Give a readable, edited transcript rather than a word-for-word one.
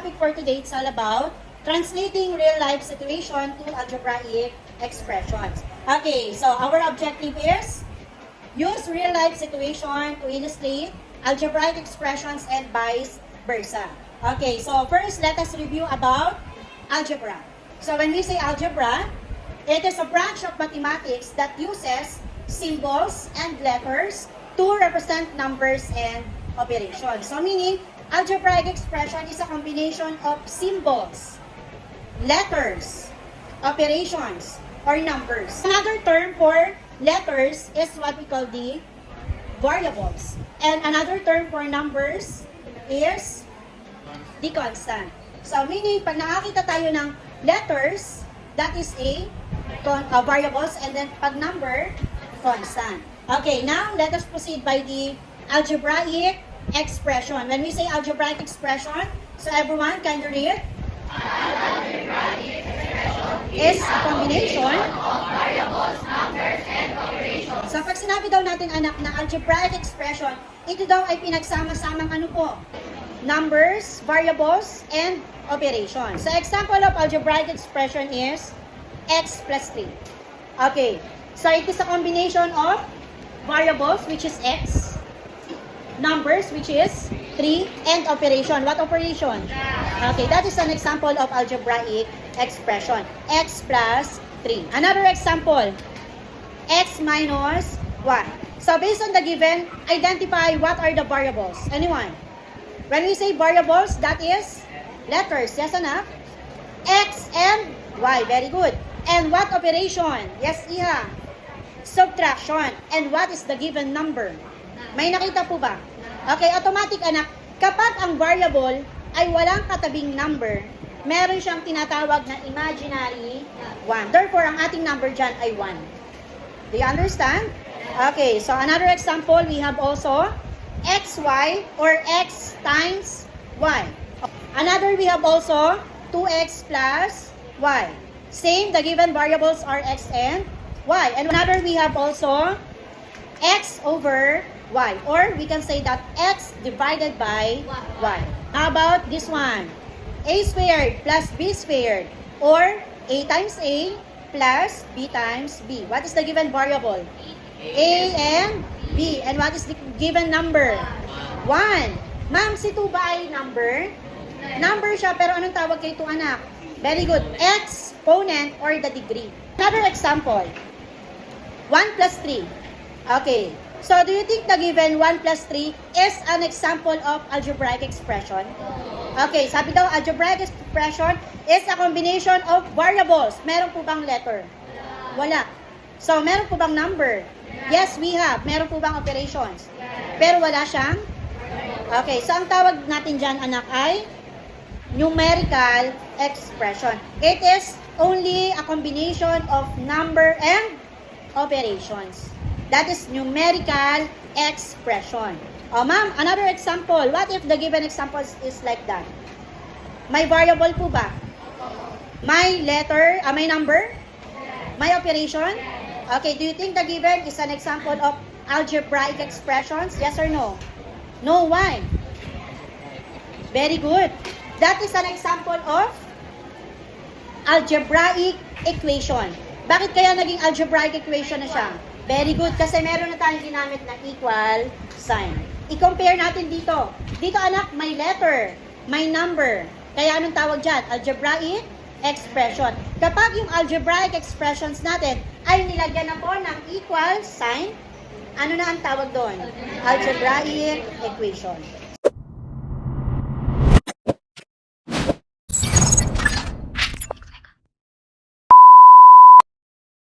topic for today is all about translating real-life situation to algebraic expressions. Okay, so our objective is use real-life situation to illustrate algebraic expressions and vice versa. Okay, so first let us review about algebra. So when we say algebra, it is a branch of mathematics that uses symbols and letters to represent numbers and operations. So meaning, algebraic expression is a combination of symbols, letters, operations, or numbers. Another term for letters is what we call the variables. And another term for numbers is the constant. So meaning, pag nakakita tayo ng letters, that is a variables, and then pag number, constant. Okay, now let us proceed by the algebraic expression. When we say algebraic expression, so everyone, can you read? Algebraic expression is a combination of variables, numbers, and operations. So pag sinabi daw natin anak na algebraic expression, ito daw ay pinagsama-samang ano po? Numbers, variables, and operations. So example of algebraic expression is x plus 3. Okay, so it is a combination of variables, which is x, numbers, which is 3, and operation. What operation? Okay, that is an example of algebraic expression. X plus 3. Another example, x minus 1. So based on the given, identify what are the variables. Anyone? When we say variables, that is letters. Yes, anak? X and y. Very good. And what operation? Yes, Iha. Subtraction. And what is the given number? May nakita po ba? Okay, automatic anak. Kapag ang variable ay walang katabing number, meron siyang tinatawag na imaginary 1. Therefore, ang ating number dyan ay 1. Do you understand? Okay, so another example, we have also xy or x times y. Another, we have also 2x plus y. Same, the given variables are x and y. And another, we have also x over y. Or we can say that x divided by y. How about this one? A squared plus b squared. Or a times a plus b times b. What is the given variable? A and b. And what is the given number? 1. Ma'am, si 2 ba ay number? Number siya, pero anong tawag kay 2 anak? Very good. Exponent or the degree. Another example. 1 plus 3. Okay. So, do you think the given 1 plus 3 is an example of algebraic expression? Okay. Sabi daw, algebraic expression is a combination of variables. Meron po bang letter? Wala. So, meron po bang number? Yes, we have. Meron po bang operations? Pero wala siyang? Okay. So, ang tawag natin dyan, anak, ay numerical expression. It is only a combination of number and operations. That is numerical expression. Oh, ma'am, another example. What if the given example is like that? May variable po ba? May letter, may number? May operation? Okay, do you think the given is an example of algebraic expressions? Yes or no? No, why? Very good. That is an example of algebraic equation. Bakit kaya naging algebraic equation na siya? Very good, kasi meron na tayong ginamit na equal sign. I-compare natin dito. Dito anak, may letter, may number. Kaya anong tawag dyan? Algebraic expression. Kapag yung algebraic expressions natin ay nilagyan na po ng equal sign, ano na ang tawag doon? Algebraic equation.